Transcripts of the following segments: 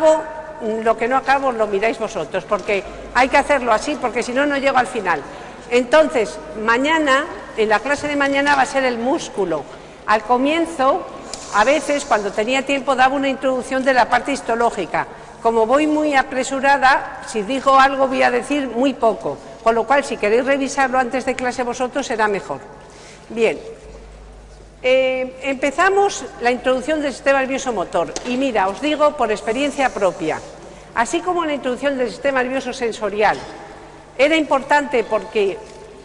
acabo, lo que no acabo lo miráis vosotros, porque hay que hacerlo así, porque si no, no llego al final. Entonces, mañana, en la clase de mañana va a ser el músculo. Al comienzo, a veces, cuando tenía tiempo, daba una introducción de la parte histológica. Como voy muy apresurada, si digo algo voy a decir muy poco, con lo cual, si queréis revisarlo antes de clase vosotros, será mejor. Bien, empezamos la introducción del sistema nervioso motor. Y mira, os digo por experiencia propia, así como la introducción del sistema nervioso sensorial, era importante porque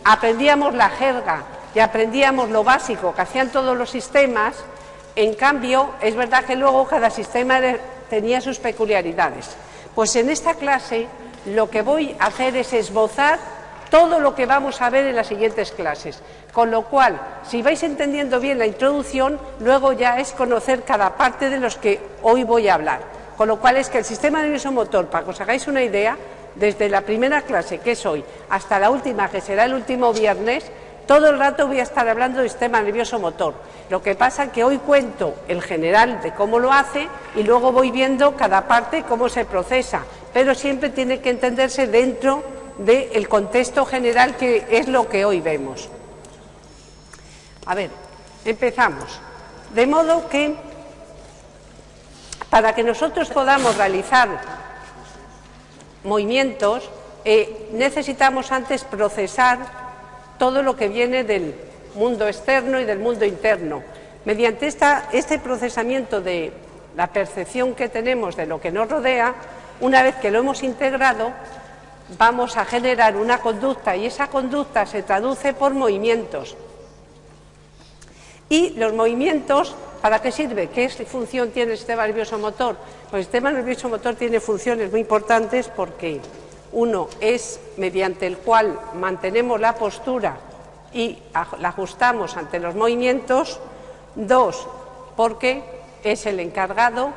aprendíamos la jerga y aprendíamos lo básico que hacían todos los sistemas. En cambio, es verdad que luego cada sistema tenía sus peculiaridades. Pues en esta clase lo que voy a hacer es esbozar todo lo que vamos a ver en las siguientes clases. Con lo cual, si vais entendiendo bien la introducción, luego ya es conocer cada parte de los que hoy voy a hablar. Con lo cual es que el sistema nervioso motor, para que os hagáis una idea, desde la primera clase, que es hoy, hasta la última, que será el último viernes, todo el rato voy a estar hablando del sistema nervioso motor. Lo que pasa es que hoy cuento el general de cómo lo hace y luego voy viendo cada parte cómo se procesa, pero siempre tiene que entenderse dentro del contexto general, que es lo que hoy vemos. A ver, empezamos. De modo que, para que nosotros podamos realizar movimientos, necesitamos antes procesar todo lo que viene del mundo externo y del mundo interno. Mediante este procesamiento de la percepción que tenemos de lo que nos rodea, una vez que lo hemos integrado, vamos a generar una conducta, y esa conducta se traduce por movimientos. Y los movimientos, ¿para qué sirve? ¿Qué función tiene el sistema nervioso motor? Pues el sistema nervioso motor tiene funciones muy importantes porque uno es mediante el cual mantenemos la postura y la ajustamos ante los movimientos. Dos, porque es el encargado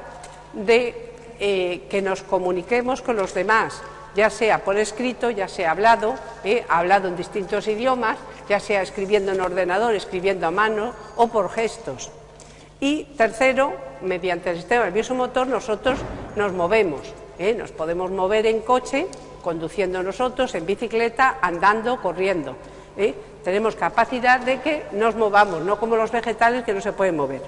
de que nos comuniquemos con los demás, ya sea por escrito, ya sea hablado en distintos idiomas, ya sea escribiendo en ordenador, escribiendo a mano o por gestos. Y tercero, mediante el sistema nervioso motor nosotros nos movemos, nos podemos mover en coche, conduciendo nosotros, en bicicleta, andando, corriendo. Tenemos capacidad de que nos movamos, no como los vegetales que no se pueden mover.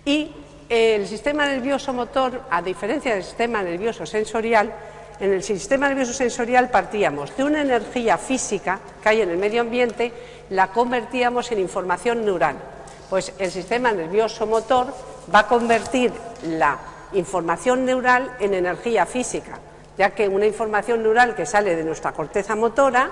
Y el sistema nervioso motor, a diferencia del sistema nervioso sensorial, en el sistema nervioso sensorial partíamos de una energía física que hay en el medio ambiente, la convertíamos en información neural. Pues el sistema nervioso motor va a convertir la información neural en energía física, ya que una información neural que sale de nuestra corteza motora,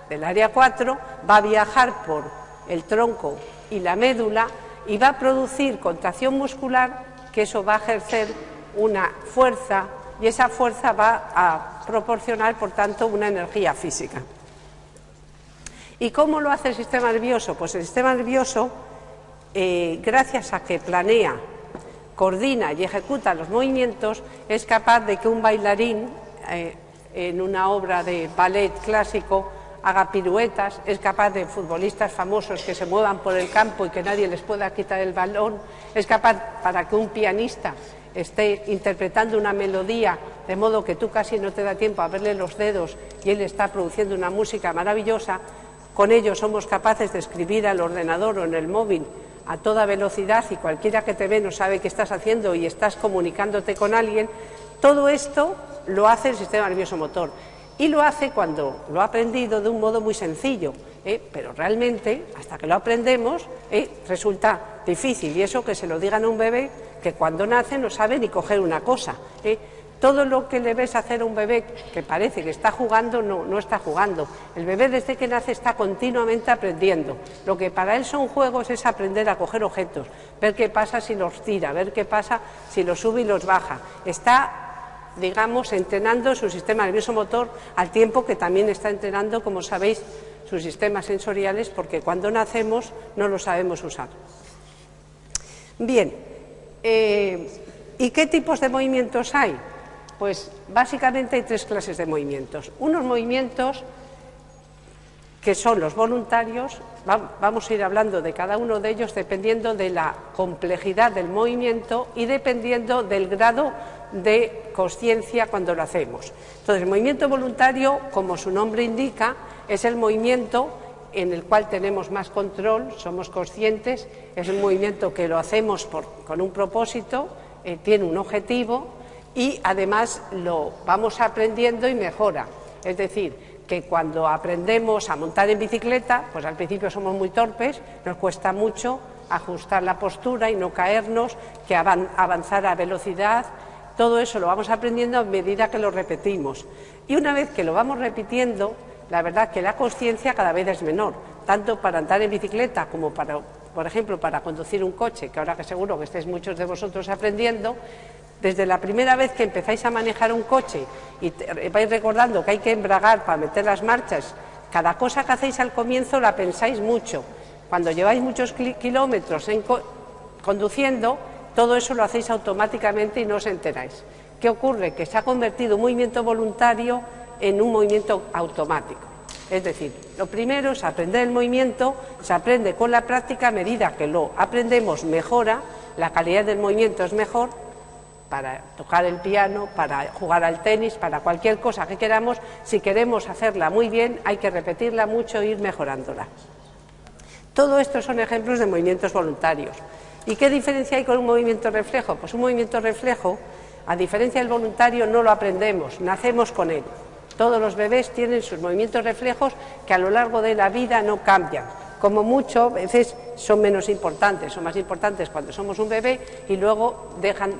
del área 4, va a viajar por el tronco y la médula y va a producir contracción muscular, que eso va a ejercer una fuerza, y esa fuerza va a proporcionar, por tanto, una energía física. ¿Y cómo lo hace el sistema nervioso? Pues el sistema nervioso, gracias a que planea, coordina y ejecuta los movimientos, es capaz de que un bailarín en una obra de ballet clásico haga piruetas, es capaz de futbolistas famosos que se muevan por el campo y que nadie les pueda quitar el balón, es capaz para que un pianista esté interpretando una melodía de modo que tú casi no te da tiempo a verle los dedos y él está produciendo una música maravillosa. Con ello somos capaces de escribir al ordenador o en el móvil a toda velocidad y cualquiera que te ve no sabe qué estás haciendo y estás comunicándote con alguien. Todo esto lo hace el sistema nervioso motor y lo hace cuando lo ha aprendido de un modo muy sencillo, pero realmente hasta que lo aprendemos resulta difícil, y eso que se lo digan a un bebé que cuando nace no sabe ni coger una cosa. Todo lo que le ves hacer a un bebé que parece que está jugando, no está jugando. El bebé desde que nace está continuamente aprendiendo. Lo que para él son juegos es aprender a coger objetos, ver qué pasa si los tira, ver qué pasa si los sube y los baja. Está, digamos, entrenando su sistema nervioso motor al tiempo que también está entrenando, como sabéis, sus sistemas sensoriales, porque cuando nacemos no lo sabemos usar. Bien, ¿y qué tipos de movimientos hay? Pues básicamente hay tres clases de movimientos. Unos movimientos que son los voluntarios. Vamos a ir hablando de cada uno de ellos dependiendo de la complejidad del movimiento y dependiendo del grado de consciencia cuando lo hacemos. Entonces, el movimiento voluntario, como su nombre indica, es el movimiento en el cual tenemos más control, somos conscientes, es un movimiento que lo hacemos con un propósito, tiene un objetivo y además lo vamos aprendiendo y mejora. Es decir, que cuando aprendemos a montar en bicicleta, pues al principio somos muy torpes, nos cuesta mucho ajustar la postura y no caernos, que avanzar a velocidad, todo eso lo vamos aprendiendo a medida que lo repetimos. Y una vez que lo vamos repitiendo, la verdad que la consciencia cada vez es menor, tanto para andar en bicicleta como para, por ejemplo, para conducir un coche, que ahora que seguro que estáis muchos de vosotros aprendiendo. Desde la primera vez que empezáis a manejar un coche y vais recordando que hay que embragar para meter las marchas, cada cosa que hacéis al comienzo la pensáis mucho. Cuando lleváis muchos kilómetros conduciendo, todo eso lo hacéis automáticamente y no os enteráis. ¿Qué ocurre? Que se ha convertido un movimiento voluntario en un movimiento automático. Es decir, lo primero es aprender el movimiento, se aprende con la práctica, a medida que lo aprendemos mejora, la calidad del movimiento es mejor. Para tocar el piano, para jugar al tenis, para cualquier cosa que queramos, si queremos hacerla muy bien, hay que repetirla mucho e ir mejorándola. Todo esto son ejemplos de movimientos voluntarios. ¿Y qué diferencia hay con un movimiento reflejo? Pues un movimiento reflejo, a diferencia del voluntario, no lo aprendemos, nacemos con él. Todos los bebés tienen sus movimientos reflejos que a lo largo de la vida no cambian. Como mucho, a veces son menos importantes, son más importantes cuando somos un bebé y luego dejan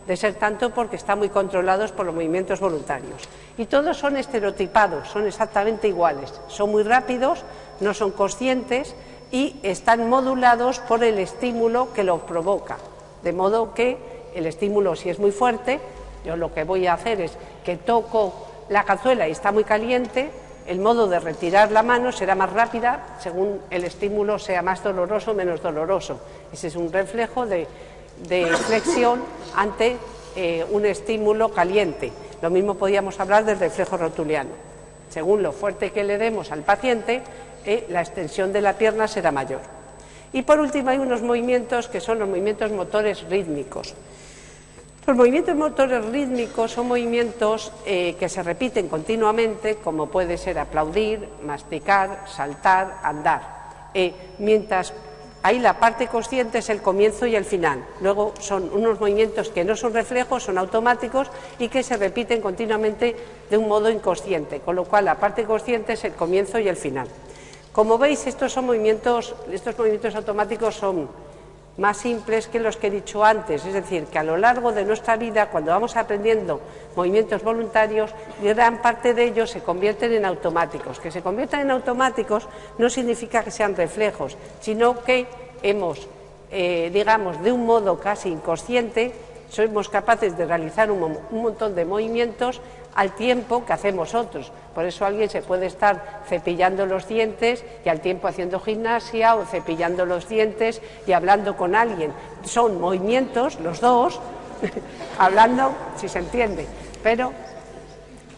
de ser tanto porque están muy controlados por los movimientos voluntarios. Y todos son estereotipados, son exactamente iguales, son muy rápidos, no son conscientes y están modulados por el estímulo que los provoca. De modo que el estímulo, si es muy fuerte, yo lo que voy a hacer es que toco la cazuela y está muy caliente, el modo de retirar la mano será más rápida según el estímulo sea más doloroso o menos doloroso. Ese es un reflejo de flexión ante un estímulo caliente. Lo mismo podríamos hablar del reflejo rotuliano. Según lo fuerte que le demos al paciente, la extensión de la pierna será mayor. Y por último hay unos movimientos que son los movimientos motores rítmicos. Los movimientos motores rítmicos son movimientos que se repiten continuamente, como puede ser aplaudir, masticar, saltar, andar. Mientras ahí la parte consciente es el comienzo y el final. Luego son unos movimientos que no son reflejos, son automáticos y que se repiten continuamente de un modo inconsciente, con lo cual la parte consciente es el comienzo y el final. Como veis, estos movimientos automáticos son más simples que los que he dicho antes, es decir, que a lo largo de nuestra vida, cuando vamos aprendiendo movimientos voluntarios, gran parte de ellos se convierten en automáticos. Que se conviertan en automáticos no significa que sean reflejos, sino que hemos, digamos, de un modo casi inconsciente, somos capaces de realizar un montón de movimientos al tiempo que hacemos otros. Por eso alguien se puede estar cepillando los dientes y al tiempo haciendo gimnasia, o cepillando los dientes y hablando con alguien. Son movimientos, los dos, hablando, si se entiende, pero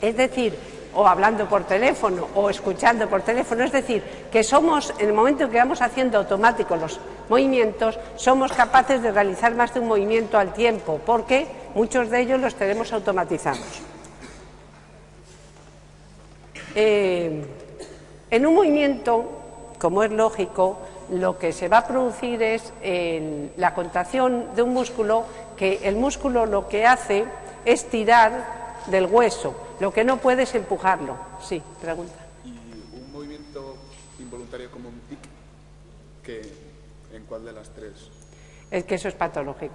es decir, o hablando por teléfono o escuchando por teléfono, es decir, que somos, en el momento en que vamos haciendo automáticos los movimientos, somos capaces de realizar más de un movimiento al tiempo, porque muchos de ellos los tenemos automatizados. En un movimiento, como es lógico, lo que se va a producir es la contracción de un músculo, que el músculo lo que hace es tirar del hueso, lo que no puede es empujarlo. Sí, pregunta. ¿Y un movimiento involuntario como un tic, en cuál de las tres? Es que eso es patológico.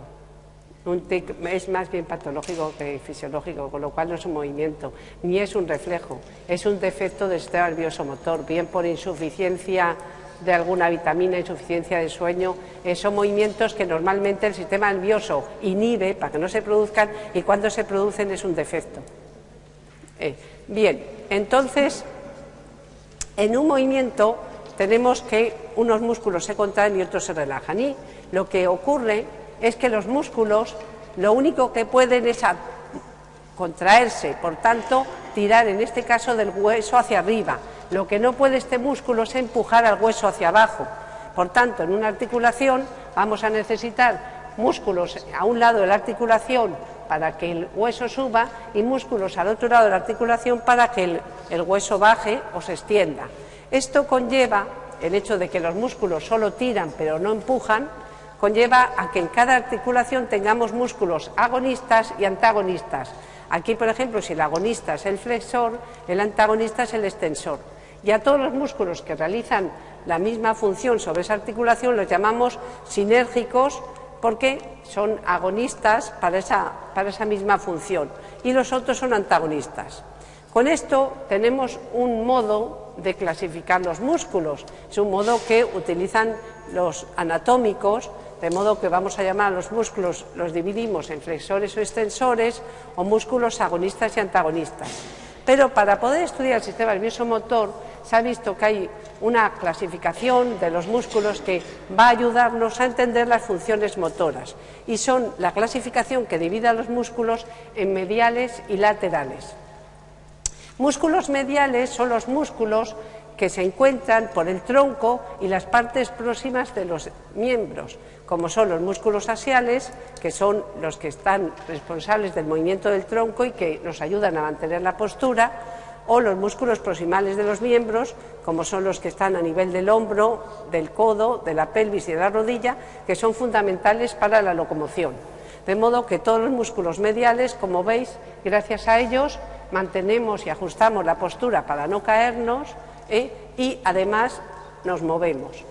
Un tic es más bien patológico que fisiológico, con lo cual no es un movimiento, ni es un reflejo, es un defecto del sistema nervioso motor, bien por insuficiencia de alguna vitamina, insuficiencia de sueño. Son movimientos que normalmente el sistema nervioso inhibe para que no se produzcan, y cuando se producen es un defecto. Bien, entonces, en un movimiento tenemos que unos músculos se contraen y otros se relajan, y lo que ocurre es que los músculos lo único que pueden es contraerse, por tanto, tirar en este caso del hueso hacia arriba. Lo que no puede este músculo es empujar al hueso hacia abajo. Por tanto, en una articulación vamos a necesitar músculos a un lado de la articulación para que el hueso suba y músculos al otro lado de la articulación para que el hueso baje o se extienda. Esto conlleva, el hecho de que los músculos solo tiran pero no empujan, conlleva a que en cada articulación tengamos músculos agonistas y antagonistas. Aquí, por ejemplo, si el agonista es el flexor, el antagonista es el extensor. Y a todos los músculos que realizan la misma función sobre esa articulación los llamamos sinérgicos porque son agonistas para esa misma función y los otros son antagonistas. Con esto tenemos un modo de clasificar los músculos, es un modo que utilizan los anatómicos, de modo que vamos a llamar a los músculos, los dividimos en flexores o extensores o músculos agonistas y antagonistas. Pero para poder estudiar el sistema nervioso motor se ha visto que hay una clasificación de los músculos que va a ayudarnos a entender las funciones motoras y son la clasificación que divide a los músculos en mediales y laterales. Músculos mediales son los músculos que se encuentran por el tronco y las partes próximas de los miembros, como son los músculos axiales, que son los que están responsables del movimiento del tronco y que nos ayudan a mantener la postura, o los músculos proximales de los miembros, como son los que están a nivel del hombro, del codo, de la pelvis y de la rodilla, que son fundamentales para la locomoción. De modo que todos los músculos mediales, como veis, gracias a ellos mantenemos y ajustamos la postura para no caernos y además nos movemos.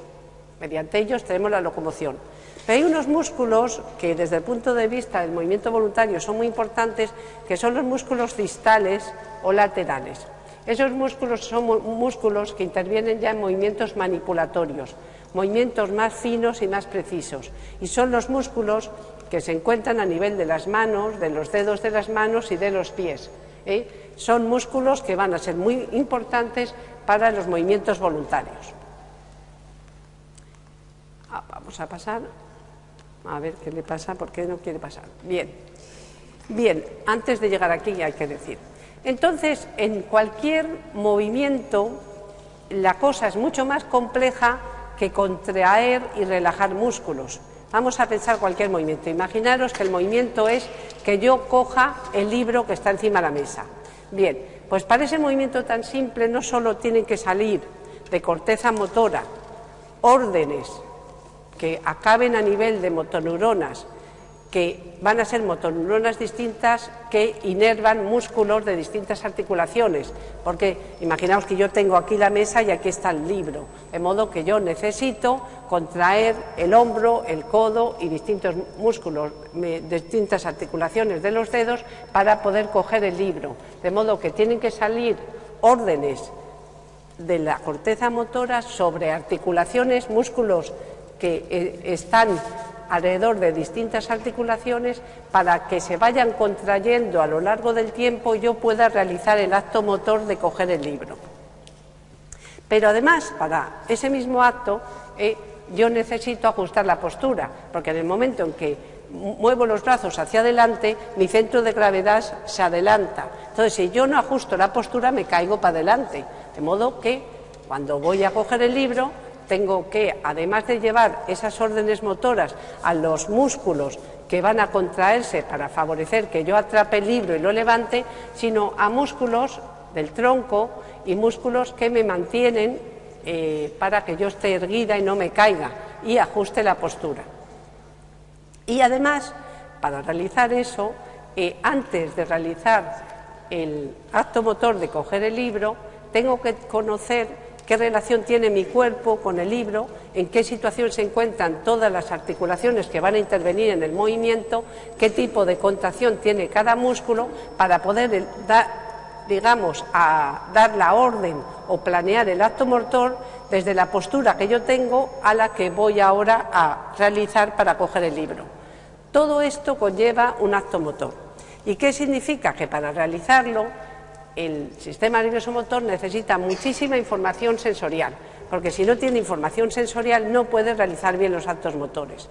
Mediante ellos tenemos la locomoción. Pero hay unos músculos que desde el punto de vista del movimiento voluntario son muy importantes, que son los músculos distales o laterales. Esos músculos son músculos que intervienen ya en movimientos manipulatorios, movimientos más finos y más precisos. Y son los músculos que se encuentran a nivel de las manos, de los dedos de las manos y de los pies. Son músculos que van a ser muy importantes para los movimientos voluntarios. Vamos a pasar. A ver qué le pasa, por qué no quiere pasar. Bien, antes de llegar aquí hay que decir. Entonces, en cualquier movimiento, la cosa es mucho más compleja que contraer y relajar músculos. Vamos a pensar cualquier movimiento. Imaginaros que el movimiento es que yo coja el libro que está encima de la mesa. Bien, pues para ese movimiento tan simple no solo tienen que salir de corteza motora órdenes que acaben a nivel de motoneuronas, que van a ser motoneuronas distintas que inervan músculos de distintas articulaciones, porque imaginaos que yo tengo aquí la mesa y aquí está el libro, de modo que yo necesito contraer el hombro, el codo y distintos músculos, distintas articulaciones de los dedos para poder coger el libro, de modo que tienen que salir órdenes de la corteza motora sobre articulaciones, músculos que están alrededor de distintas articulaciones para que se vayan contrayendo a lo largo del tiempo y yo pueda realizar el acto motor de coger el libro. Pero además, para ese mismo acto, yo necesito ajustar la postura, porque en el momento en que muevo los brazos hacia adelante, mi centro de gravedad se adelanta. Entonces, si yo no ajusto la postura, me caigo para adelante. De modo que, cuando voy a coger el libro, tengo que, además de llevar esas órdenes motoras a los músculos que van a contraerse para favorecer que yo atrape el libro y lo levante, sino a músculos del tronco y músculos que me mantienen para que yo esté erguida y no me caiga y ajuste la postura. Y además, para realizar eso, antes de realizar el acto motor de coger el libro, tengo que conocer qué relación tiene mi cuerpo con el libro, en qué situación se encuentran todas las articulaciones que van a intervenir en el movimiento, qué tipo de contracción tiene cada músculo para poder dar la orden o planear el acto motor desde la postura que yo tengo a la que voy ahora a realizar para coger el libro. Todo esto conlleva un acto motor. ¿Y qué significa? Que para realizarlo el sistema nervioso motor necesita muchísima información sensorial, porque si no tiene información sensorial no puede realizar bien los actos motores.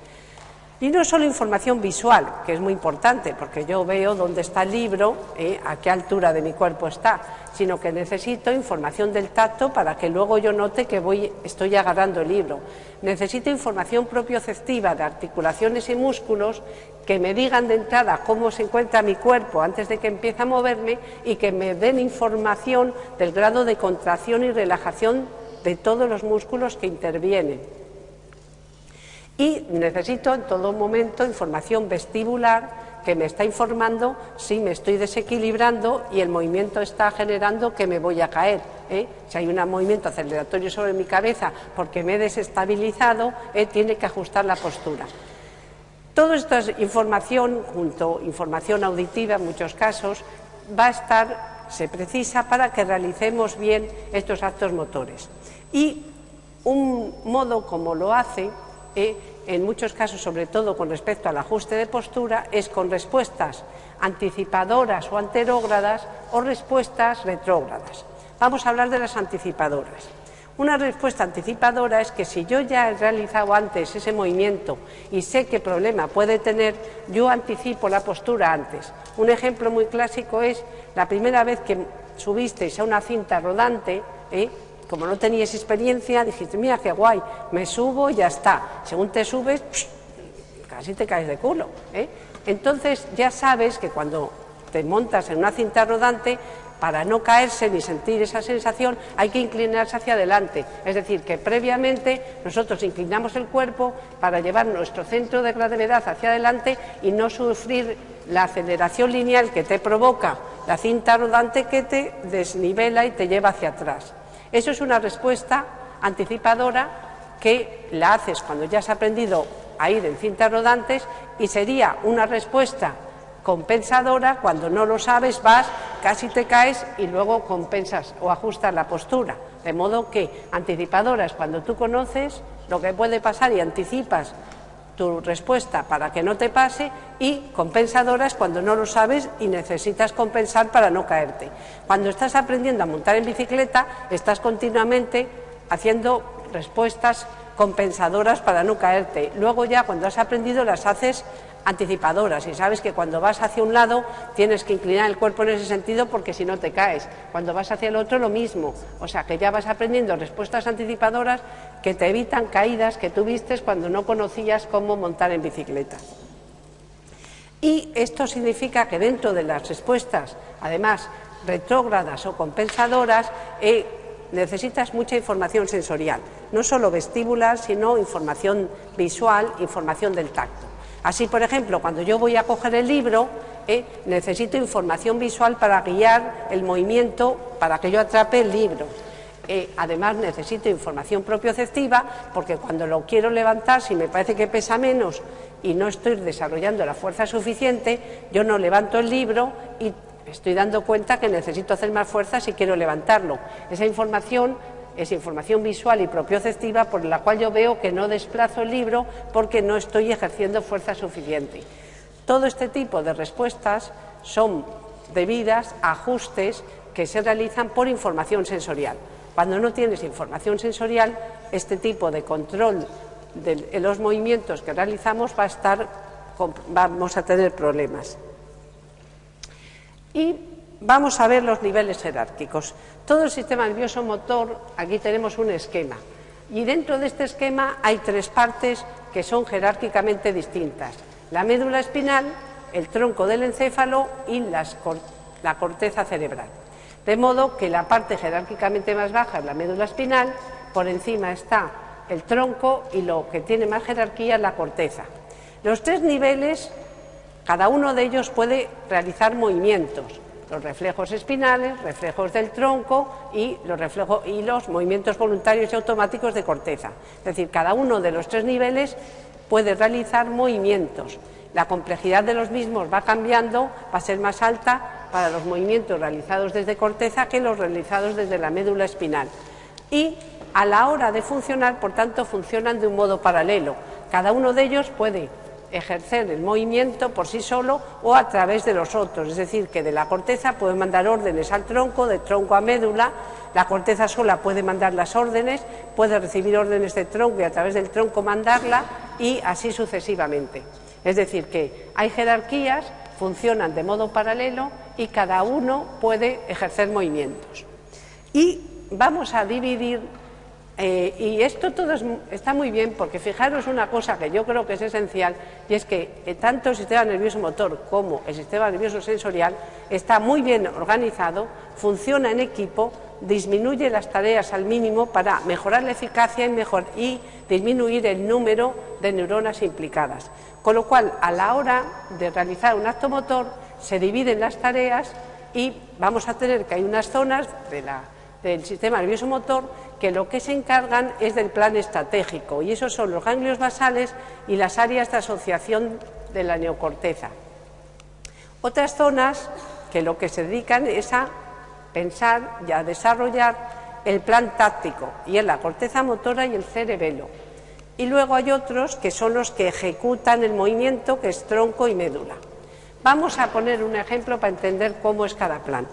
Y no solo información visual, que es muy importante, porque yo veo dónde está el libro, a qué altura de mi cuerpo está, sino que necesito información del tacto para que luego yo note que estoy agarrando el libro. Necesito información propioceptiva de articulaciones y músculos que me digan de entrada cómo se encuentra mi cuerpo antes de que empiece a moverme y que me den información del grado de contracción y relajación de todos los músculos que intervienen. Y necesito en todo momento información vestibular que me está informando si me estoy desequilibrando y el movimiento está generando que me voy a caer. Si hay un movimiento aceleratorio sobre mi cabeza porque me he desestabilizado, tiene que ajustar la postura. Toda esta información, junto a información auditiva en muchos casos, se precisa para que realicemos bien estos actos motores. Y un modo como lo hace, en muchos casos, sobre todo con respecto al ajuste de postura, es con respuestas anticipadoras o anterógradas o respuestas retrógradas. Vamos a hablar de las anticipadoras. Una respuesta anticipadora es que si yo ya he realizado antes ese movimiento y sé qué problema puede tener, yo anticipo la postura antes. Un ejemplo muy clásico es la primera vez que subisteis a una cinta rodante, como no teníais experiencia, dijiste, mira qué guay, me subo y ya está. Según te subes, casi te caes de culo. Entonces ya sabes que cuando te montas en una cinta rodante, para no caerse ni sentir esa sensación, hay que inclinarse hacia adelante. Es decir, que previamente nosotros inclinamos el cuerpo para llevar nuestro centro de gravedad hacia adelante y no sufrir la aceleración lineal que te provoca la cinta rodante, que te desnivela y te lleva hacia atrás. Eso es una respuesta anticipadora que la haces cuando ya has aprendido a ir en cintas rodantes, y sería una respuesta compensadora cuando no lo sabes, vas, casi te caes y luego compensas o ajustas la postura. De modo que anticipadora es cuando tú conoces lo que puede pasar y anticipas tu respuesta para que no te pase, y compensadora es cuando no lo sabes y necesitas compensar para no caerte. Cuando estás aprendiendo a montar en bicicleta, estás continuamente haciendo respuestas compensadoras para no caerte. Luego ya cuando has aprendido las haces anticipadoras y sabes que cuando vas hacia un lado tienes que inclinar el cuerpo en ese sentido porque si no te caes. Cuando vas hacia el otro lo mismo. O sea que ya vas aprendiendo respuestas anticipadoras que te evitan caídas que tú vistes cuando no conocías cómo montar en bicicleta. Y esto significa que dentro de las respuestas, además retrógradas o compensadoras, necesitas mucha información sensorial, no solo vestibular, sino información visual, información del tacto. Así, por ejemplo, cuando yo voy a coger el libro, necesito información visual para guiar el movimiento, para que yo atrape el libro. Además, necesito información propioceptiva, porque cuando lo quiero levantar, si me parece que pesa menos y no estoy desarrollando la fuerza suficiente, yo no levanto el libro y estoy dando cuenta que necesito hacer más fuerza si quiero levantarlo. Esa información es información visual y propioceptiva, por la cual yo veo que no desplazo el libro porque no estoy ejerciendo fuerza suficiente. Todo este tipo de respuestas son debidas a ajustes que se realizan por información sensorial. Cuando no tienes información sensorial, este tipo de control de los movimientos que realizamos vamos a tener problemas. Y vamos a ver los niveles jerárquicos. Todo el sistema nervioso motor, aquí tenemos un esquema, y dentro de este esquema hay tres partes que son jerárquicamente distintas: la médula espinal, el tronco del encéfalo y la corteza cerebral. De modo que la parte jerárquicamente más baja es la médula espinal, por encima está el tronco y lo que tiene más jerarquía es la corteza. Los tres niveles, cada uno de ellos puede realizar movimientos: los reflejos espinales, reflejos del tronco y los movimientos voluntarios y automáticos de corteza. Es decir, cada uno de los tres niveles puede realizar movimientos. La complejidad de los mismos va cambiando, va a ser más alta para los movimientos realizados desde corteza que los realizados desde la médula espinal. Y a la hora de funcionar, por tanto, funcionan de un modo paralelo. Cada uno de ellos puede ejercer el movimiento por sí solo o a través de los otros, es decir, que de la corteza puede mandar órdenes al tronco, de tronco a médula. La corteza sola puede mandar las órdenes, puede recibir órdenes del tronco y a través del tronco mandarla, y así sucesivamente. Es decir, que hay jerarquías, funcionan de modo paralelo y cada uno puede ejercer movimientos. Y vamos a dividir, y esto todo está muy bien, porque fijaros una cosa que yo creo que es esencial, y es que tanto el sistema nervioso motor como el sistema nervioso sensorial está muy bien organizado, funciona en equipo, disminuye las tareas al mínimo para mejorar la eficacia y disminuir el número de neuronas implicadas. Con lo cual, a la hora de realizar un acto motor, se dividen las tareas y vamos a tener que hay unas zonas del sistema nervioso motor que lo que se encargan es del plan estratégico, y esos son los ganglios basales y las áreas de asociación de la neocorteza. Otras zonas que lo que se dedican es a pensar y a desarrollar el plan táctico, y es la corteza motora y el cerebelo. Y luego hay otros que son los que ejecutan el movimiento, que es tronco y médula. Vamos a poner un ejemplo para entender cómo es cada plan.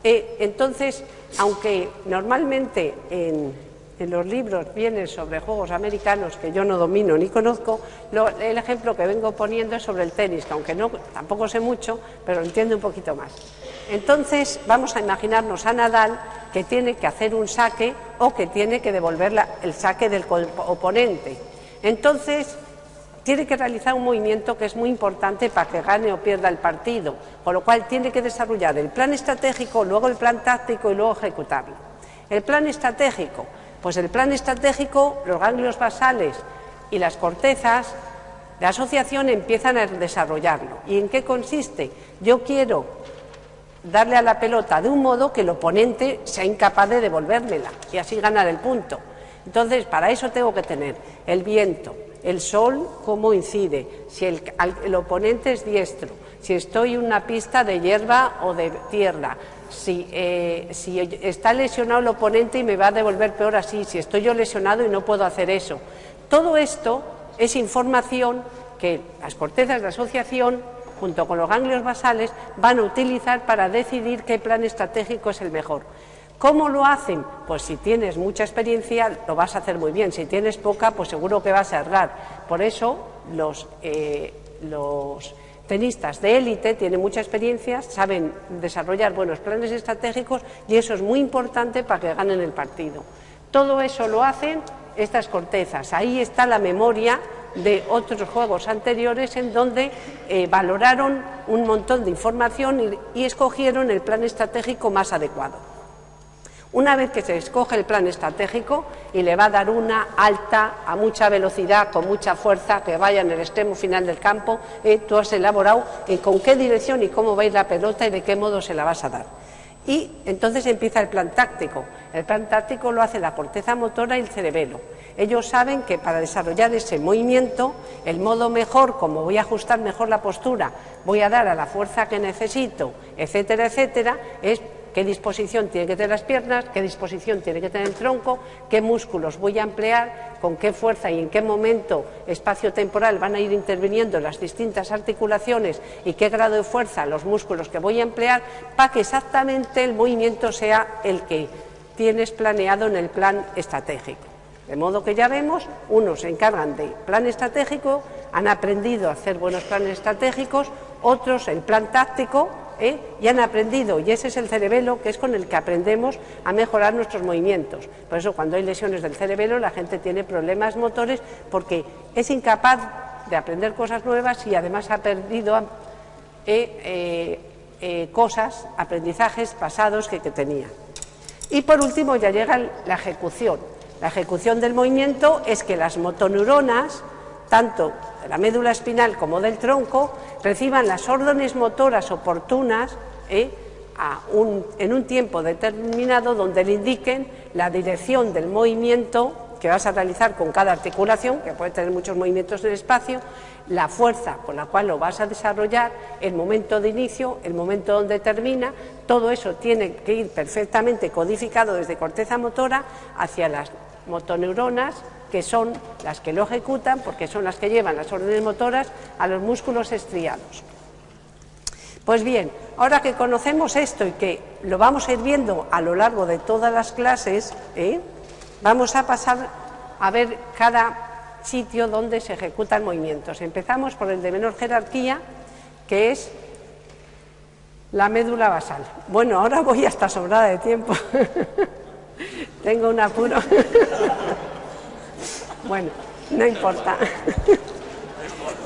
Entonces, aunque normalmente en los libros viene sobre juegos americanos que yo no domino ni conozco, el ejemplo que vengo poniendo es sobre el tenis, que aunque tampoco sé mucho, pero lo entiendo un poquito más. Entonces, vamos a imaginarnos a Nadal que tiene que hacer un saque o que tiene que devolver el saque del oponente. Entonces, tiene que realizar un movimiento que es muy importante para que gane o pierda el partido, con lo cual tiene que desarrollar el plan estratégico, luego el plan táctico y luego ejecutarlo. El plan estratégico, pues el plan estratégico, los ganglios basales y las cortezas de asociación empiezan a desarrollarlo. ¿Y en qué consiste? Yo quiero darle a la pelota de un modo que el oponente sea incapaz de devolvérmela y así ganar el punto. Entonces, para eso tengo que tener el viento, el sol, cómo incide, si el oponente es diestro, si estoy en una pista de hierba o de tierra, si está lesionado el oponente y me va a devolver peor así, si estoy yo lesionado y no puedo hacer eso. Todo esto es información que las cortezas de asociación, junto con los ganglios basales, van a utilizar para decidir qué plan estratégico es el mejor. ¿Cómo lo hacen? Pues si tienes mucha experiencia lo vas a hacer muy bien, si tienes poca pues seguro que vas a errar. Por eso los tenistas de élite tienen mucha experiencia, saben desarrollar buenos planes estratégicos y eso es muy importante para que ganen el partido. Todo eso lo hacen estas cortezas, ahí está la memoria de otros juegos anteriores en donde valoraron un montón de información y escogieron el plan estratégico más adecuado. Una vez que se escoge el plan estratégico y le va a dar una alta, a mucha velocidad, con mucha fuerza, que vaya en el extremo final del campo, tú has elaborado con qué dirección y cómo va a ir la pelota y de qué modo se la vas a dar. Y entonces empieza el plan táctico. El plan táctico lo hace la corteza motora y el cerebelo. Ellos saben que para desarrollar ese movimiento, el modo mejor, como voy a ajustar mejor la postura, voy a dar a la fuerza que necesito, etcétera, etcétera, es qué disposición tiene que tener las piernas, qué disposición tiene que tener el tronco, qué músculos voy a emplear, con qué fuerza y en qué momento espacio-temporal van a ir interviniendo las distintas articulaciones y qué grado de fuerza los músculos que voy a emplear para que exactamente el movimiento sea el que tienes planeado en el plan estratégico. De modo que ya vemos, unos se encargan de plan estratégico, han aprendido a hacer buenos planes estratégicos, otros el plan táctico, y han aprendido, y ese es el cerebelo, que es con el que aprendemos a mejorar nuestros movimientos. Por eso cuando hay lesiones del cerebelo la gente tiene problemas motores porque es incapaz de aprender cosas nuevas y además ha perdido cosas, aprendizajes pasados que tenía. Y por último ya llega la ejecución. La ejecución del movimiento es que las motoneuronas, tanto de la médula espinal como del tronco, reciban las órdenes motoras oportunas en un tiempo determinado donde le indiquen la dirección del movimiento que vas a realizar con cada articulación, que puede tener muchos movimientos en el espacio, la fuerza con la cual lo vas a desarrollar, el momento de inicio, el momento donde termina. Todo eso tiene que ir perfectamente codificado desde corteza motora hacia las motoneuronas, que son las que lo ejecutan, porque son las que llevan las órdenes motoras a los músculos estriados. Pues bien, ahora que conocemos esto y que lo vamos a ir viendo a lo largo de todas las clases, vamos a pasar a ver cada sitio donde se ejecutan movimientos. Empezamos por el de menor jerarquía, que es la médula basal. Bueno, ahora voy hasta sobrada de tiempo. Tengo un apuro. Bueno, no importa.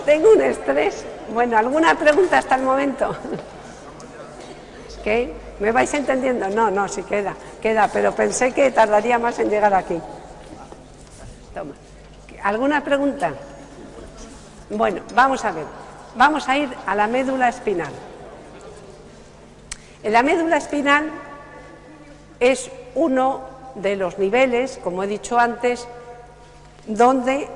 Tengo un estrés. Bueno, ¿alguna pregunta hasta el momento? ¿Qué? ¿Me vais entendiendo? No, sí queda, pero pensé que tardaría más en llegar aquí. Toma. ¿Alguna pregunta? Bueno, vamos a ver. Vamos a ir a la médula espinal. En la médula espinal es uno de los niveles, como he dicho antes, donde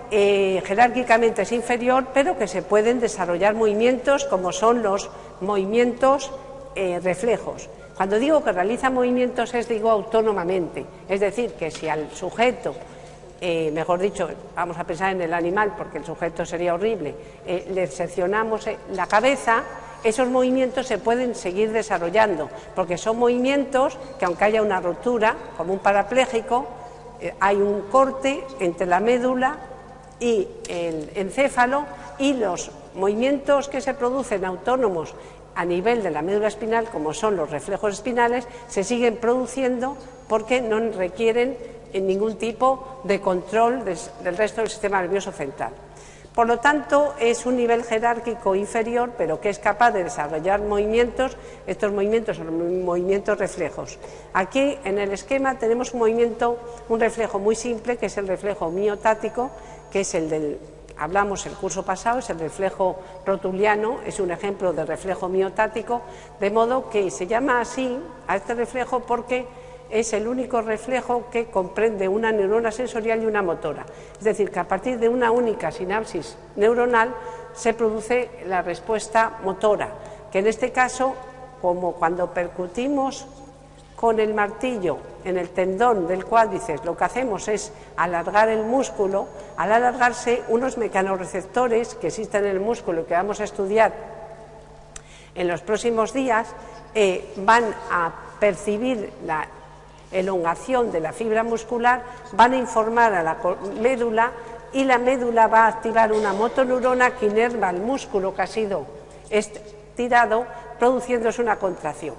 jerárquicamente es inferior, pero que se pueden desarrollar movimientos como son los movimientos reflejos. Cuando digo que realiza movimientos digo autónomamente, es decir, que si al sujeto, mejor dicho, vamos a pensar en el animal porque el sujeto sería horrible, le seccionamos la cabeza, esos movimientos se pueden seguir desarrollando, porque son movimientos que aunque haya una rotura, como un parapléjico, hay un corte entre la médula y el encéfalo, y los movimientos que se producen autónomos a nivel de la médula espinal, como son los reflejos espinales, se siguen produciendo porque no requieren ningún tipo de control del resto del sistema nervioso central. Por lo tanto, es un nivel jerárquico inferior, pero que es capaz de desarrollar movimientos. Estos movimientos son movimientos reflejos. Aquí, en el esquema, tenemos un reflejo muy simple, que es el reflejo miotático, que es el del hablamos el curso pasado, es el reflejo rotuliano, es un ejemplo de reflejo miotático, de modo que se llama así a este reflejo porque es el único reflejo que comprende una neurona sensorial y una motora. Es decir, que a partir de una única sinapsis neuronal se produce la respuesta motora, que en este caso, como cuando percutimos con el martillo en el tendón del cuádriceps, lo que hacemos es alargar el músculo. Al alargarse, unos mecanorreceptores que existen en el músculo y que vamos a estudiar en los próximos días van a percibir la elongación de la fibra muscular, van a informar a la médula y la médula va a activar una motoneurona que inerva el músculo que ha sido estirado, produciéndose una contracción.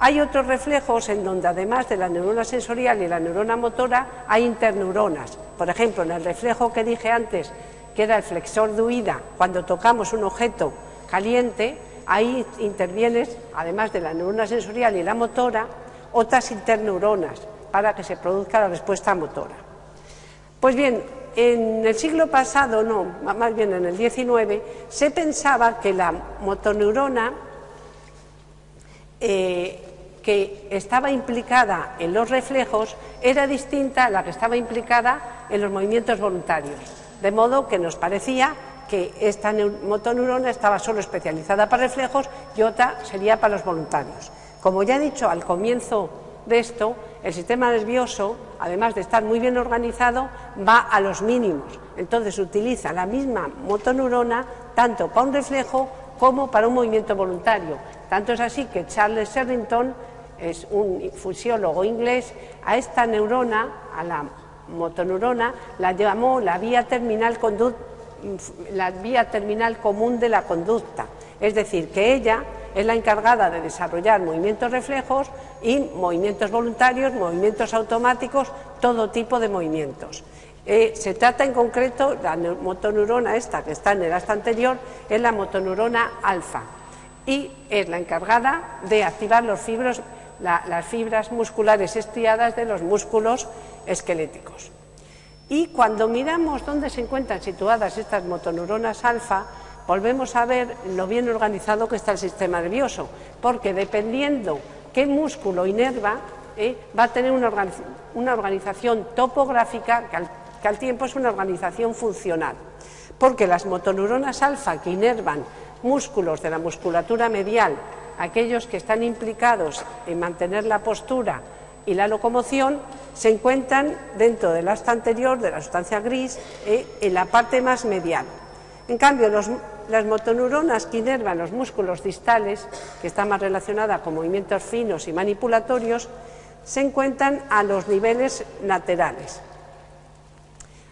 Hay otros reflejos en donde, además de la neurona sensorial y la neurona motora, hay interneuronas. Por ejemplo, en el reflejo que dije antes, que era el flexor de huida, cuando tocamos un objeto caliente, ahí intervienen, además de la neurona sensorial y la motora, otras interneuronas para que se produzca la respuesta motora. Pues bien, en el siglo pasado, no, más bien en el 19, se pensaba que la motoneurona que estaba implicada en los reflejos era distinta a la que estaba implicada en los movimientos voluntarios, de modo que nos parecía que esta motoneurona estaba solo especializada para reflejos y otra sería para los voluntarios. Como ya he dicho al comienzo de esto, el sistema nervioso, además de estar muy bien organizado, va a los mínimos. Entonces utiliza la misma motoneurona tanto para un reflejo como para un movimiento voluntario. Tanto es así que Charles Sherrington, es un fisiólogo inglés, a esta neurona, a la motoneurona, la llamó la vía terminal común de la conducta. Es decir, que ella es la encargada de desarrollar movimientos reflejos y movimientos voluntarios, movimientos automáticos, todo tipo de movimientos. Se trata en concreto, la motoneurona esta que está en el asta anterior, es la motoneurona alfa y es la encargada de activar las fibras musculares estriadas de los músculos esqueléticos. Y cuando miramos dónde se encuentran situadas estas motoneuronas alfa, volvemos a ver lo bien organizado que está el sistema nervioso, porque dependiendo qué músculo inerva, va a tener una organización topográfica que al tiempo es una organización funcional, porque las motoneuronas alfa que inervan músculos de la musculatura medial, aquellos que están implicados en mantener la postura y la locomoción, se encuentran dentro del asta anterior, de la sustancia gris, en la parte más medial. En cambio, las motoneuronas que inervan los músculos distales, que están más relacionadas con movimientos finos y manipulatorios, se encuentran a los niveles laterales.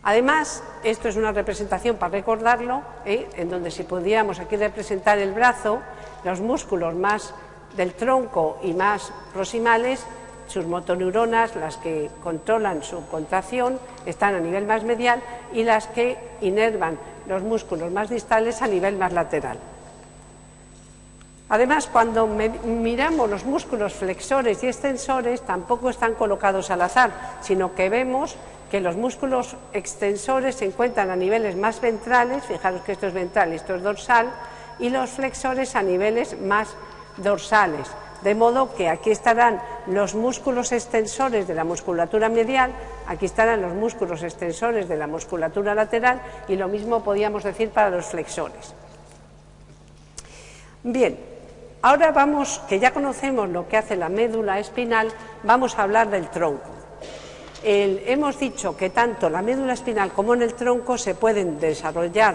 Además, esto es una representación para recordarlo, en donde si pudiéramos aquí representar el brazo, los músculos más del tronco y más proximales, sus motoneuronas, las que controlan su contracción, están a nivel más medial y las que inervan los músculos más distales a nivel más lateral. Además, cuando miramos los músculos flexores y extensores, tampoco están colocados al azar, sino que vemos que los músculos extensores se encuentran a niveles más ventrales, fijaros que esto es ventral y esto es dorsal, y los flexores a niveles más dorsales. De modo que aquí estarán los músculos extensores de la musculatura medial, aquí estarán los músculos extensores de la musculatura lateral y lo mismo podíamos decir para los flexores. Bien, ahora vamos, que ya conocemos lo que hace la médula espinal, vamos a hablar del tronco. Hemos dicho que tanto la médula espinal como en el tronco se pueden desarrollar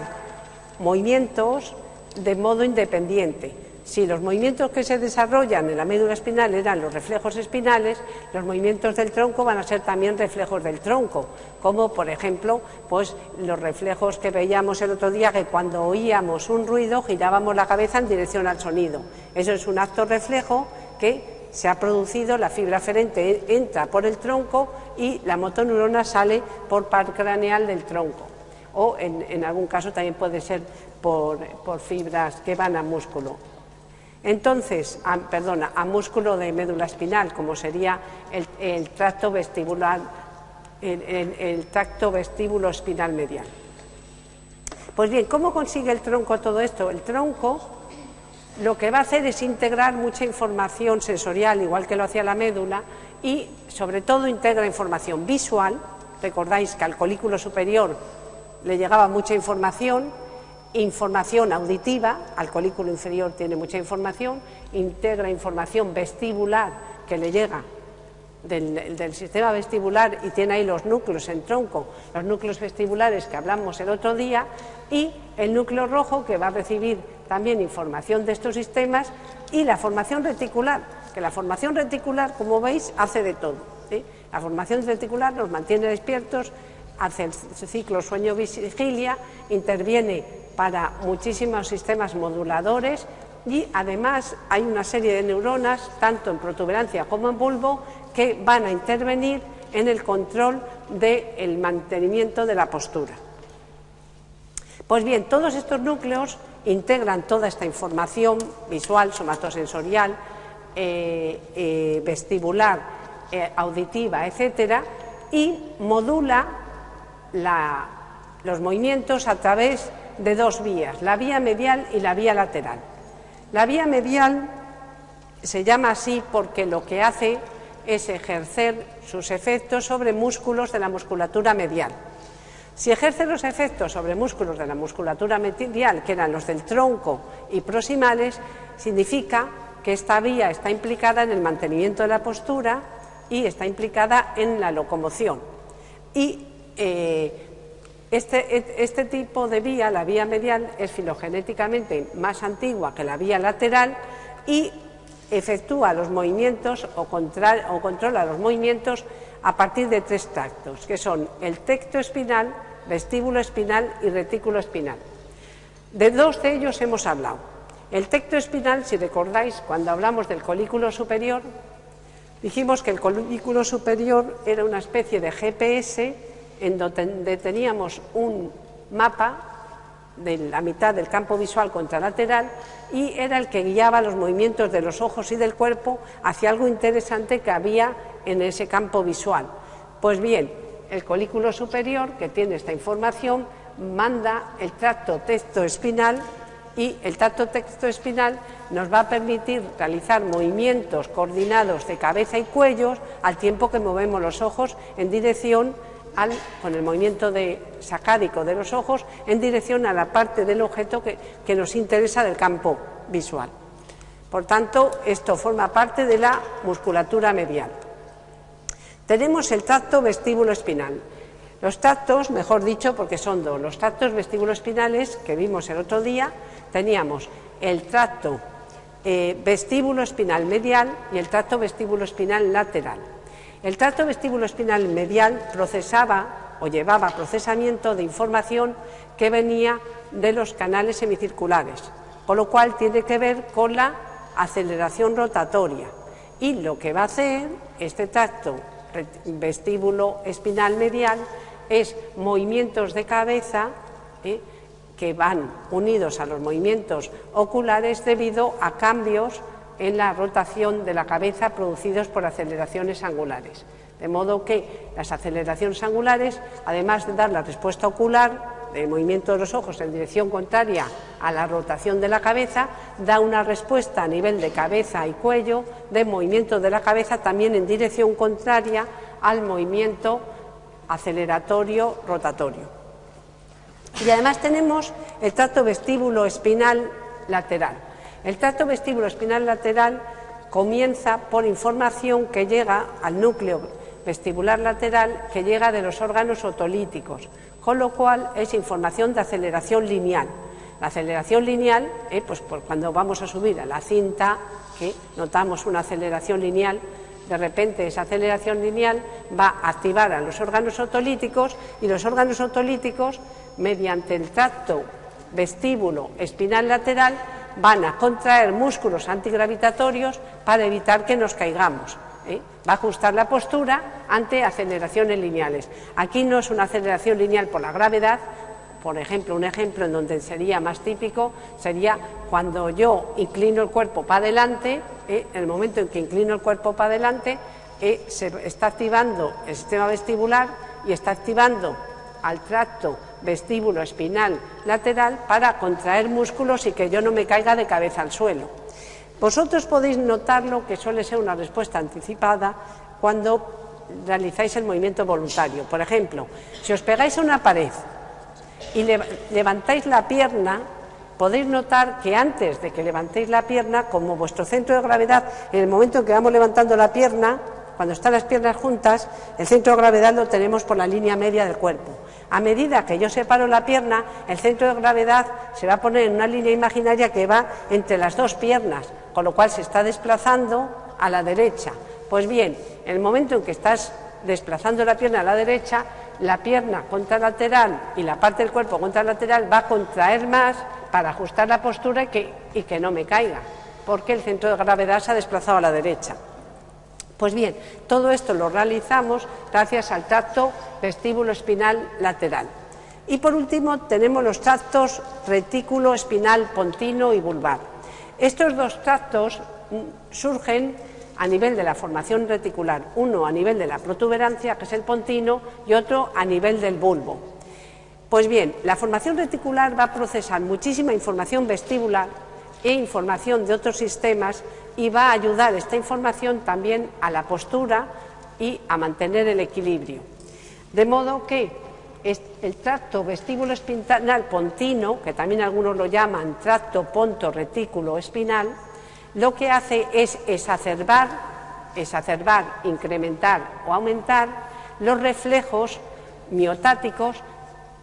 movimientos de modo independiente. Si los movimientos que se desarrollan en la médula espinal eran los reflejos espinales, los movimientos del tronco van a ser también reflejos del tronco, como por ejemplo pues los reflejos que veíamos el otro día, que cuando oíamos un ruido girábamos la cabeza en dirección al sonido. Eso es un acto reflejo que se ha producido, la fibra aferente entra por el tronco y la motoneurona sale por par craneal del tronco, o en algún caso también puede ser por fibras que van a músculo. Entonces, a músculo de médula espinal, como sería el tracto vestibular, el tracto vestíbulo espinal medial. Pues bien, ¿cómo consigue el tronco todo esto? El tronco lo que va a hacer es integrar mucha información sensorial, igual que lo hacía la médula, y sobre todo integra información visual. Recordáis que al colículo superior le llegaba mucha información auditiva, al colículo inferior tiene mucha información, integra información vestibular que le llega del sistema vestibular y tiene ahí los núcleos en tronco, los núcleos vestibulares que hablamos el otro día, y el núcleo rojo que va a recibir también información de estos sistemas, y la formación reticular, que la formación reticular, como veis, hace de todo, ¿sí? La formación reticular nos mantiene despiertos, hace el ciclo sueño-vigilia, interviene para muchísimos sistemas moduladores y además hay una serie de neuronas, tanto en protuberancia como en bulbo, que van a intervenir en el control del mantenimiento de la postura. Pues bien, todos estos núcleos integran toda esta información visual, somatosensorial, vestibular, auditiva, etcétera, y modula los movimientos a través de dos vías, la vía medial y la vía lateral. La vía medial se llama así porque lo que hace es ejercer sus efectos sobre músculos de la musculatura medial. Si ejerce los efectos sobre músculos de la musculatura medial, que eran los del tronco y proximales, significa que esta vía está implicada en el mantenimiento de la postura y está implicada en la locomoción. Y este tipo de vía, la vía medial, es filogenéticamente más antigua que la vía lateral y efectúa los movimientos o controla los movimientos a partir de tres tractos, que son el tecto espinal, vestíbulo espinal y retículo espinal. De dos de ellos hemos hablado. El tecto espinal, si recordáis, cuando hablamos del colículo superior, dijimos que el colículo superior era una especie de GPS en donde teníamos un mapa de la mitad del campo visual contralateral y era el que guiaba los movimientos de los ojos y del cuerpo hacia algo interesante que había en ese campo visual. Pues bien, el colículo superior, que tiene esta información, manda el tracto tectoespinal y el tracto tectoespinal nos va a permitir realizar movimientos coordinados de cabeza y cuello al tiempo que movemos los ojos en dirección con el movimiento sacádico de los ojos en dirección a la parte del objeto que nos interesa del campo visual. Por tanto, esto forma parte de la musculatura medial. Tenemos el tracto vestíbulo espinal. Los tractos, mejor dicho, porque son dos, los tractos vestíbulo espinales que vimos el otro día, teníamos el tracto vestíbulo espinal medial y el tracto vestíbulo espinal lateral. El tracto vestíbulo espinal medial procesaba o llevaba procesamiento de información que venía de los canales semicirculares, con lo cual tiene que ver con la aceleración rotatoria. Y lo que va a hacer este tracto vestíbulo espinal medial es movimientos de cabeza que van unidos a los movimientos oculares debido a cambios en la rotación de la cabeza producidos por aceleraciones angulares. De modo que las aceleraciones angulares, además de dar la respuesta ocular del movimiento de los ojos en dirección contraria a la rotación de la cabeza, da una respuesta a nivel de cabeza y cuello de movimiento de la cabeza también en dirección contraria al movimiento aceleratorio rotatorio. Y además tenemos el tracto vestíbulo espinal lateral. El tracto vestíbulo espinal lateral comienza por información que llega al núcleo vestibular lateral, que llega de los órganos otolíticos, con lo cual es información de aceleración lineal. La aceleración lineal, pues cuando vamos a subir a la cinta, que notamos una aceleración lineal, de repente esa aceleración lineal va a activar a los órganos otolíticos y los órganos otolíticos, mediante el tracto vestíbulo espinal lateral, van a contraer músculos antigravitatorios para evitar que nos caigamos. Va a ajustar la postura ante aceleraciones lineales. Aquí no es una aceleración lineal por la gravedad. Por ejemplo, un ejemplo en donde sería más típico sería cuando yo inclino el cuerpo para adelante, en el momento en que inclino el cuerpo para adelante, se está activando el sistema vestibular y está activando al tracto vestíbulo espinal lateral para contraer músculos y que yo no me caiga de cabeza al suelo. Vosotros podéis notarlo, que suele ser una respuesta anticipada cuando realizáis el movimiento voluntario. Por ejemplo, si os pegáis a una pared y levantáis la pierna, podéis notar que antes de que levantéis la pierna, como vuestro centro de gravedad, en el momento en que vamos levantando la pierna, cuando están las piernas juntas, el centro de gravedad lo tenemos por la línea media del cuerpo. A medida que yo separo la pierna, el centro de gravedad se va a poner en una línea imaginaria que va entre las dos piernas, con lo cual se está desplazando a la derecha. Pues bien, en el momento en que estás desplazando la pierna a la derecha, la pierna contralateral y la parte del cuerpo contralateral va a contraer más para ajustar la postura y que no me caiga, porque el centro de gravedad se ha desplazado a la derecha. Pues bien, todo esto lo realizamos gracias al tracto vestíbulo espinal lateral. Y por último tenemos los tractos retículo espinal pontino y vulvar. Estos dos tractos surgen a nivel de la formación reticular, uno a nivel de la protuberancia, que es el pontino, y otro a nivel del bulbo. Pues bien, la formación reticular va a procesar muchísima información vestibular e información de otros sistemas y va a ayudar esta información también a la postura y a mantener el equilibrio. De modo que el tracto vestíbulo espinal pontino, que también algunos lo llaman tracto ponto retículo espinal, lo que hace es exacerbar, incrementar o aumentar los reflejos miotáticos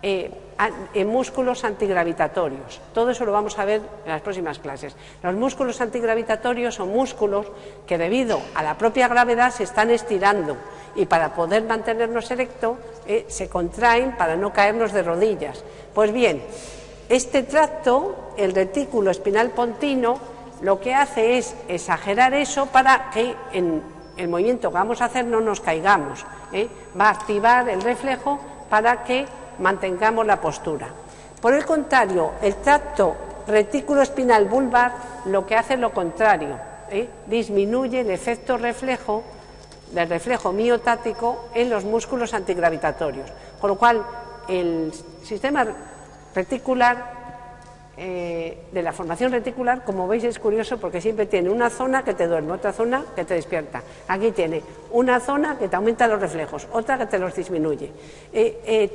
en músculos antigravitatorios. Todo eso lo vamos a ver en las próximas clases. Los músculos antigravitatorios son músculos que debido a la propia gravedad se están estirando y para poder mantenernos erectos se contraen para no caernos de rodillas. Pues bien, este tracto, el retículo espinal pontino, lo que hace es exagerar eso para que en el movimiento que vamos a hacer no nos caigamos. Va a activar el reflejo para que mantengamos la postura. Por el contrario, el tracto retículo espinal vulvar lo que hace es lo contrario, disminuye el efecto reflejo del reflejo miotático en los músculos antigravitatorios, con lo cual el sistema reticular de la formación reticular, como veis, es curioso porque siempre tiene una zona que te duerme, otra zona que te despierta. Aquí tiene una zona que te aumenta los reflejos, otra que te los disminuye.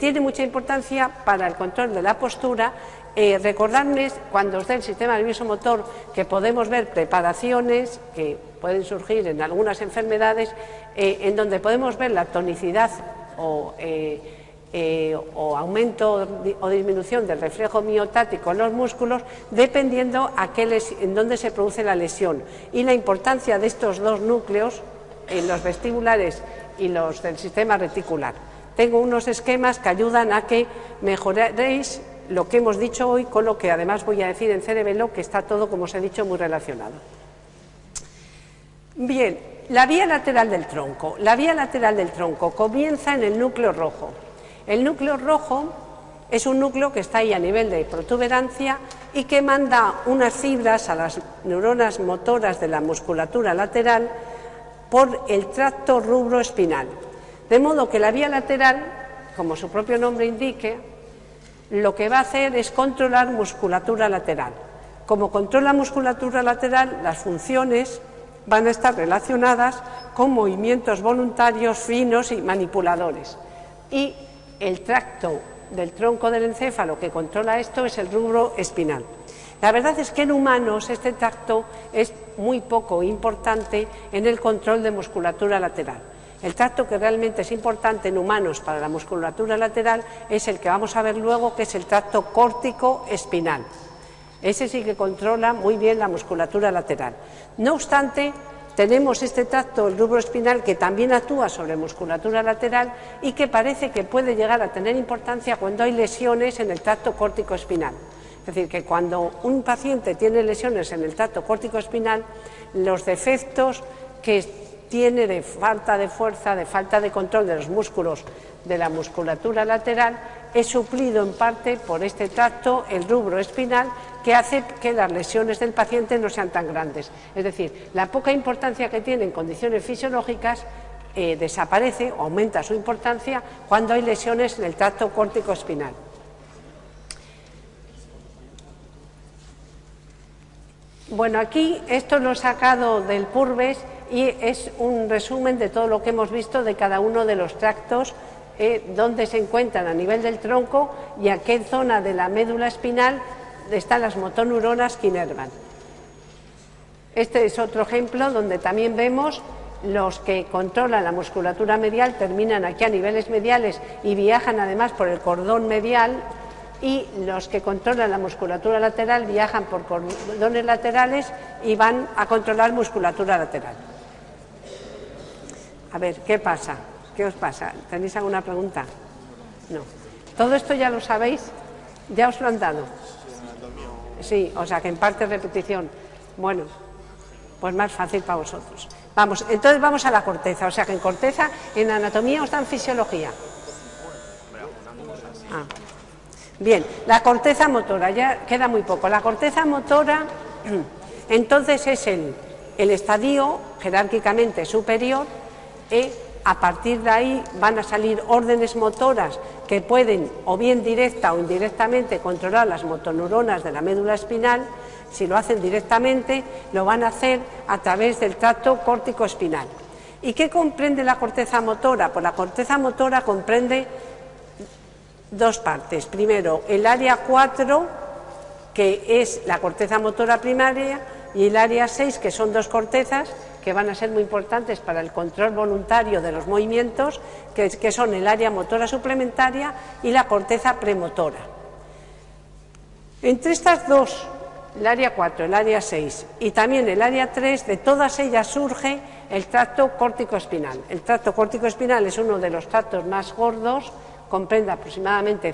Tiene mucha importancia para el control de la postura. Recordadme cuando os dé el sistema nervioso motor que podemos ver preparaciones que pueden surgir en algunas enfermedades en donde podemos ver la tonicidad o aumento o disminución del reflejo miotático en los músculos dependiendo en dónde se produce la lesión y la importancia de estos dos núcleos, los vestibulares y los del sistema reticular. tengo unos esquemas que ayudan a que mejoréis lo que hemos dicho hoy con lo que además voy a decir en Cerebelo, que está todo, como os he dicho, muy relacionado. Bien, la vía lateral del tronco. La vía lateral del tronco comienza en el núcleo rojo. El núcleo rojo es un núcleo que está ahí a nivel de protuberancia y que manda unas fibras a las neuronas motoras de la musculatura lateral por el tracto rubroespinal. De modo que la vía lateral, como su propio nombre indique, lo que va a hacer es controlar musculatura lateral. Como controla musculatura lateral, las funciones van a estar relacionadas con movimientos voluntarios finos y manipuladores. Y el tracto del tronco del encéfalo que controla esto es el rubro espinal. La verdad es que en humanos este tracto es muy poco importante en el control de musculatura lateral. El tracto que realmente es importante en humanos para la musculatura lateral es el que vamos a ver luego, que es el tracto córtico-espinal. Ese sí que controla muy bien la musculatura lateral. No obstante, tenemos este tracto, el rubro espinal, que también actúa sobre musculatura lateral y que parece que puede llegar a tener importancia cuando hay lesiones en el tracto córtico-espinal. Es decir, que cuando un paciente tiene lesiones en el tracto córtico-espinal, los defectos que tiene de falta de fuerza, de falta de control de los músculos de la musculatura lateral, es suplido en parte por este tracto, el rubro espinal, que hace que las lesiones del paciente no sean tan grandes. Es decir, la poca importancia que tiene en condiciones fisiológicas desaparece o aumenta su importancia cuando hay lesiones en el tracto córtico-espinal. Bueno, aquí esto lo he sacado del Purves y es un resumen de todo lo que hemos visto de cada uno de los tractos, dónde se encuentran a nivel del tronco y a qué zona de la médula espinal están las motoneuronas que inervan. Este es otro ejemplo donde también vemos los que controlan la musculatura medial, terminan aquí a niveles mediales y viajan además por el cordón medial, y los que controlan la musculatura lateral viajan por cordones laterales y van a controlar musculatura lateral. A ver, ¿qué pasa? ¿Qué os pasa? ¿Tenéis alguna pregunta? No. ¿Todo esto ya lo sabéis? ¿Ya os lo han dado? Sí, o sea que en parte repetición. Bueno, pues más fácil para vosotros. Vamos, entonces vamos a la corteza. O sea que en corteza, en anatomía os dan fisiología. Bien, la corteza motora, ya queda muy poco. La corteza motora, entonces, es el estadio jerárquicamente superior. A partir de ahí van a salir órdenes motoras que pueden, o bien directa o indirectamente, controlar las motoneuronas de la médula espinal. Si lo hacen directamente, lo van a hacer a través del tracto córtico-espinal. ¿Y qué comprende la corteza motora? Pues la corteza motora comprende dos partes. Primero, el área 4, que es la corteza motora primaria, y el área 6, que son dos cortezas que van a ser muy importantes para el control voluntario de los movimientos, que son el área motora suplementaria y la corteza premotora. Entre estas dos, el área 4, el área 6 y también el área 3, de todas ellas surge el tracto córtico-espinal. El tracto córtico-espinal es uno de los tractos más gordos, comprende aproximadamente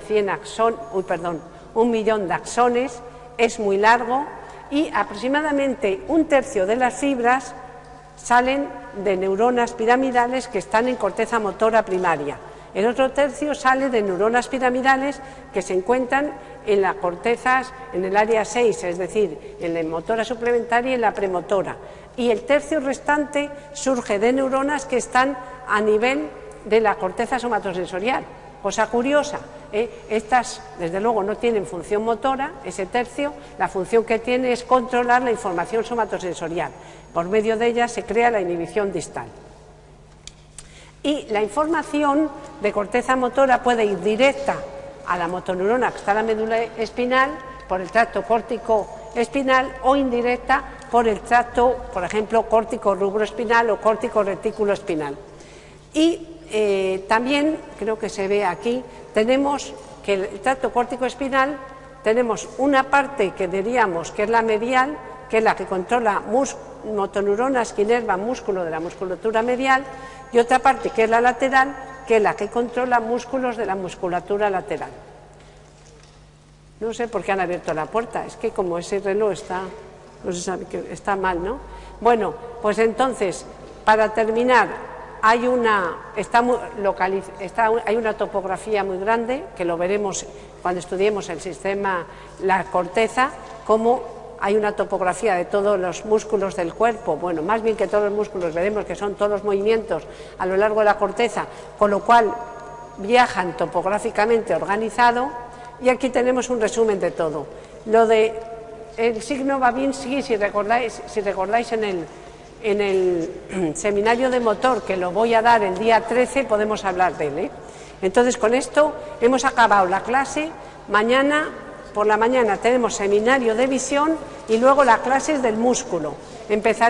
1 millón de axones, es muy largo y aproximadamente un tercio de las fibras salen de neuronas piramidales que están en corteza motora primaria. El otro tercio sale de neuronas piramidales que se encuentran en las cortezas, en el área 6, es decir, en la motora suplementaria y en la premotora. Y el tercio restante surge de neuronas que están a nivel de la corteza somatosensorial. Cosa curiosa, estas desde luego no tienen función motora, ese tercio, la función que tiene es controlar la información somatosensorial. Por medio de ella se crea la inhibición distal. Y la información de corteza motora puede ir directa a la motoneurona que está en la médula espinal por el tracto córtico-espinal o indirecta por el tracto, por ejemplo, córtico-rubroespinal o córtico-retículo-espinal. Y también, creo que se ve aquí, tenemos que el tracto córtico-espinal, tenemos una parte que diríamos que es la medial, que es la que controla motoneuronas que inervan músculo de la musculatura medial, y otra parte que es la lateral, que es la que controla músculos de la musculatura lateral. No sé por qué han abierto la puerta, es que como ese reloj está, no se sabe, que está mal, ¿no? Bueno, pues entonces, para terminar, hay una topografía muy grande, que lo veremos cuando estudiemos el sistema, la corteza, cómo hay una topografía de todos los músculos del cuerpo, bueno, más bien que todos los músculos, veremos que son todos los movimientos a lo largo de la corteza, con lo cual viajan topográficamente organizado, y aquí tenemos un resumen de todo. Lo de el signo Babinski, si recordáis en el seminario de motor, que lo voy a dar el día 13, podemos hablar de él, ¿eh? Entonces, con esto hemos acabado la clase. Mañana, por la mañana, tenemos seminario de visión y luego las clases del músculo. Empezaremos